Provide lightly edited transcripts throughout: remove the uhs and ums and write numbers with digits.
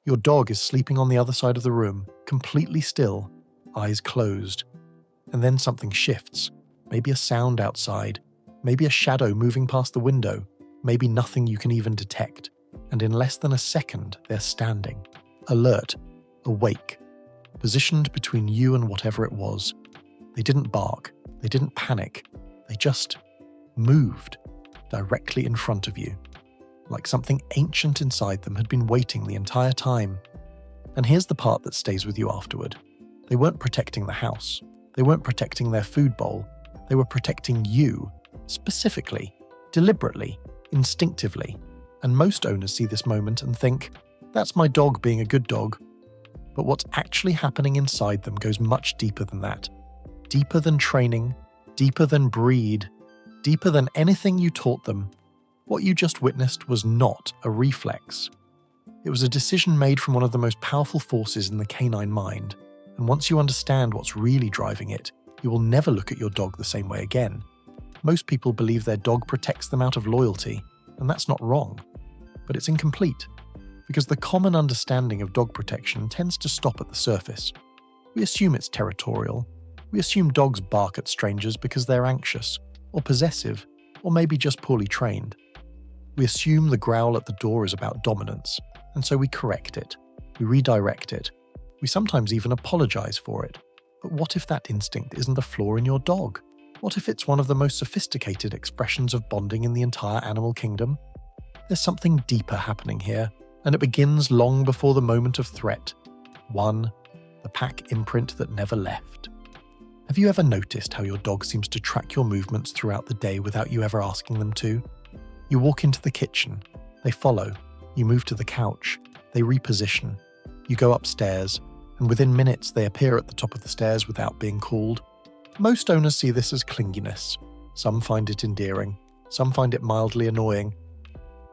Your dog is sleeping on the other side of the room, completely still, eyes closed. And then something shifts. Maybe a sound outside, maybe a shadow moving past the window, maybe nothing you can even detect. And in less than a second, they're standing, alert, awake, positioned between you and whatever it was. They didn't bark, they didn't panic, they just moved directly in front of you, like something ancient inside them had been waiting the entire time. And here's the part that stays with you afterward. They weren't protecting the house. They weren't protecting their food bowl. They were protecting you, specifically, deliberately, instinctively. And most owners see this moment and think, that's my dog being a good dog. But what's actually happening inside them goes much deeper than that. Deeper than training, deeper than breed, deeper than anything you taught them. What you just witnessed was not a reflex. It was a decision made from one of the most powerful forces in the canine mind. And once you understand what's really driving it, you will never look at your dog the same way again. Most people believe their dog protects them out of loyalty, and that's not wrong. But it's incomplete, because the common understanding of dog protection tends to stop at the surface. We assume it's territorial. We assume dogs bark at strangers because they're anxious, or possessive, or maybe just poorly trained. We assume the growl at the door is about dominance, and so we correct it. We redirect it. We sometimes even apologize for it. But what if that instinct isn't a flaw in your dog? What if it's one of the most sophisticated expressions of bonding in the entire animal kingdom? There's something deeper happening here, and it begins long before the moment of threat. One, the pack imprint that never left. Have you ever noticed how your dog seems to track your movements throughout the day without you ever asking them to? You walk into the kitchen, they follow. You move to the couch, they reposition. You go upstairs, and within minutes they appear at the top of the stairs without being called. Most owners see this as clinginess. Some find it endearing, some find it mildly annoying.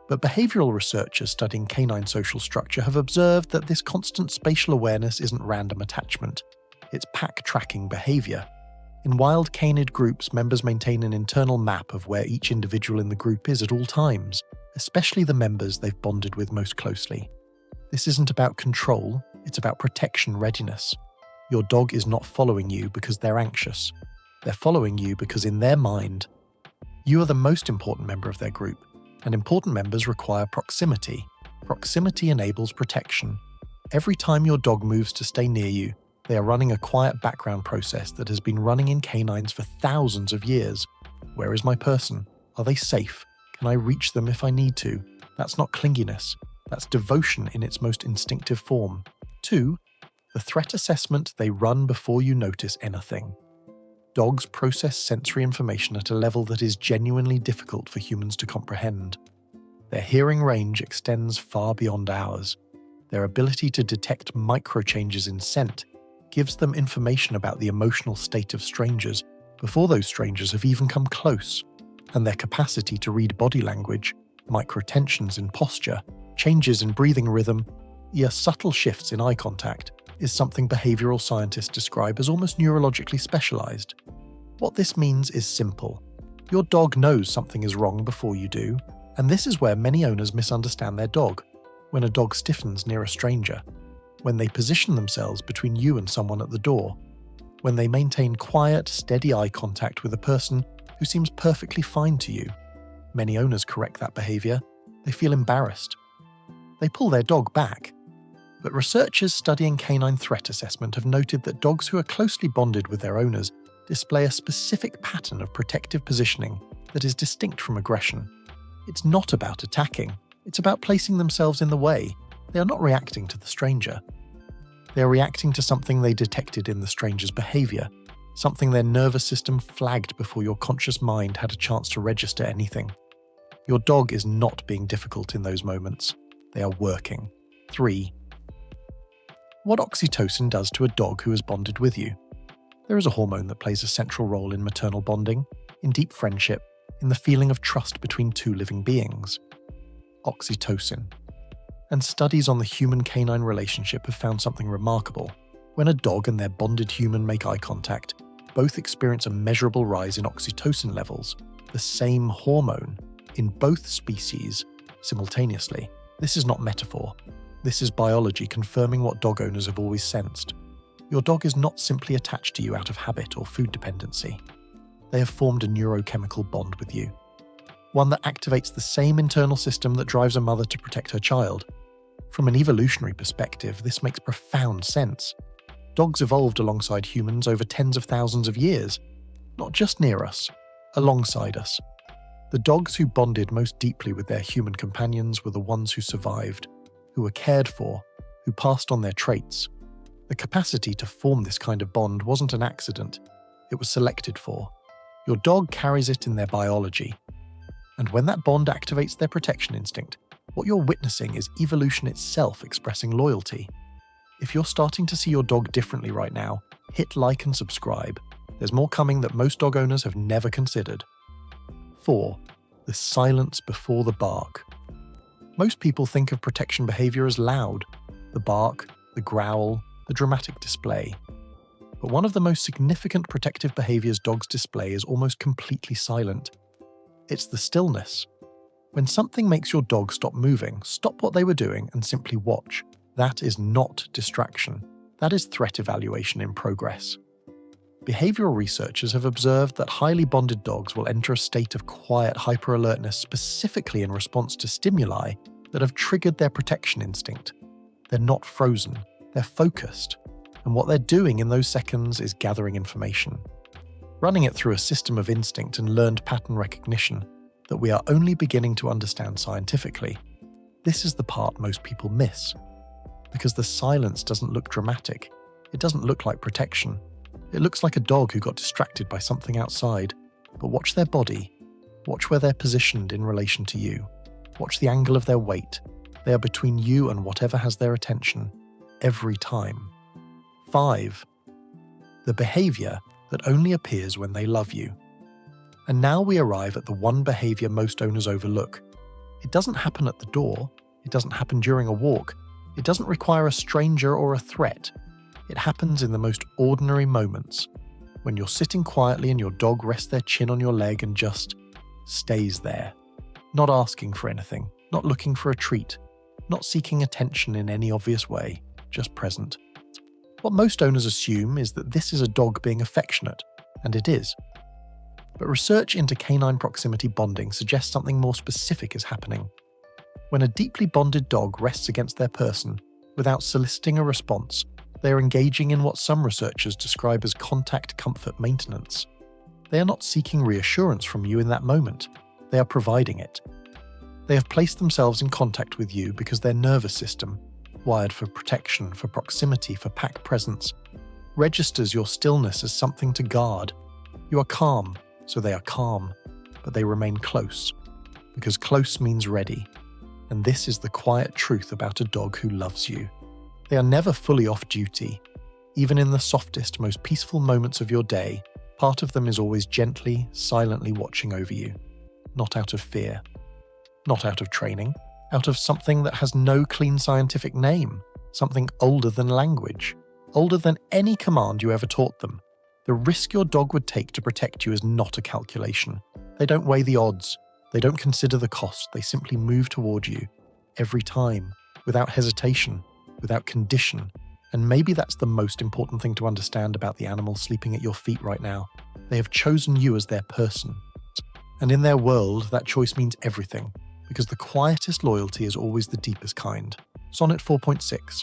But behavioral researchers studying canine social structure have observed that this constant spatial awareness isn't random attachment. It's pack-tracking behavior. In wild canid groups, members maintain an internal map of where each individual in the group is at all times, especially the members they've bonded with most closely. This isn't about control, it's about protection readiness. Your dog is not following you because they're anxious. They're following you because in their mind, you are the most important member of their group, and important members require proximity. Proximity enables protection. Every time your dog moves to stay near you, they are running a quiet background process that has been running in canines for thousands of years. Where is my person? Are they safe? Can I reach them if I need to? That's not clinginess. That's devotion in its most instinctive form. 2. The threat assessment they run before you notice anything. Dogs process sensory information at a level that is genuinely difficult for humans to comprehend. Their hearing range extends far beyond ours. Their ability to detect micro-changes in scent gives them information about the emotional state of strangers before those strangers have even come close. And their capacity to read body language, micro-tensions in posture, changes in breathing rhythm, subtle shifts in eye contact, is something behavioral scientists describe as almost neurologically specialized. What this means is simple. Your dog knows something is wrong before you do, and this is where many owners misunderstand their dog. When a dog stiffens near a stranger, when they position themselves between you and someone at the door, when they maintain quiet, steady eye contact with a person who seems perfectly fine to you. Many owners correct that behavior. They feel embarrassed. They pull their dog back. But researchers studying canine threat assessment have noted that dogs who are closely bonded with their owners display a specific pattern of protective positioning that is distinct from aggression. It's not about attacking. It's about placing themselves in the way. They are not reacting to the stranger. They are reacting to something they detected in the stranger's behavior, something their nervous system flagged before your conscious mind had a chance to register anything. Your dog is not being difficult in those moments. They are working. 3. What oxytocin does to a dog who has bonded with you. There is a hormone that plays a central role in maternal bonding, in deep friendship, in the feeling of trust between two living beings. Oxytocin. And studies on the human-canine relationship have found something remarkable. When a dog and their bonded human make eye contact, both experience a measurable rise in oxytocin levels, the same hormone, in both species, simultaneously. This is not metaphor. This is biology confirming what dog owners have always sensed. Your dog is not simply attached to you out of habit or food dependency. They have formed a neurochemical bond with you, one that activates the same internal system that drives a mother to protect her child. From an evolutionary perspective, this makes profound sense. Dogs evolved alongside humans over tens of thousands of years, not just near us, alongside us. The dogs who bonded most deeply with their human companions were the ones who survived, who were cared for, who passed on their traits. The capacity to form this kind of bond wasn't an accident, it was selected for. Your dog carries it in their biology. And when that bond activates their protection instinct, what you're witnessing is evolution itself expressing loyalty. If you're starting to see your dog differently right now, hit like and subscribe. There's more coming that most dog owners have never considered. 4. The silence before the bark. Most people think of protection behavior as loud, the bark, the growl, the dramatic display. But one of the most significant protective behaviors dogs display is almost completely silent. It's the stillness. When something makes your dog stop moving, stop what they were doing and simply watch. That is not distraction. That is threat evaluation in progress. Behavioral researchers have observed that highly bonded dogs will enter a state of quiet hyper-alertness specifically in response to stimuli that have triggered their protection instinct. They're not frozen, they're focused, and what they're doing in those seconds is gathering information. Running it through a system of instinct and learned pattern recognition that we are only beginning to understand scientifically. This is the part most people miss. Because the silence doesn't look dramatic, it doesn't look like protection. It looks like a dog who got distracted by something outside. But watch their body. Watch where they're positioned in relation to you. Watch the angle of their weight. They are between you and whatever has their attention. Every time. 5. The behavior that only appears when they love you. And now we arrive at the one behavior most owners overlook. It doesn't happen at the door. It doesn't happen during a walk. It doesn't require a stranger or a threat. It happens in the most ordinary moments, when you're sitting quietly and your dog rests their chin on your leg and just stays there, not asking for anything, not looking for a treat, not seeking attention in any obvious way, just present. What most owners assume is that this is a dog being affectionate, and it is. But research into canine proximity bonding suggests something more specific is happening. When a deeply bonded dog rests against their person, without soliciting a response, they are engaging in what some researchers describe as contact comfort maintenance. They are not seeking reassurance from you in that moment, they are providing it. They have placed themselves in contact with you because their nervous system, wired for protection, for proximity, for pack presence, registers your stillness as something to guard. You are calm, so they are calm, but they remain close, because close means ready. And this is the quiet truth about a dog who loves you. They are never fully off duty. Even in the softest, most peaceful moments of your day, part of them is always gently, silently watching over you. Not out of fear. Not out of training. Out of something that has no clean scientific name. Something older than language. Older than any command you ever taught them. The risk your dog would take to protect you is not a calculation. They don't weigh the odds. They don't consider the cost. They simply move toward you. Every time. Without hesitation. Without condition. And maybe that's the most important thing to understand about the animal sleeping at your feet right now. They have chosen you as their person. And in their world, that choice means everything, because the quietest loyalty is always the deepest kind. Sonnet 4.6.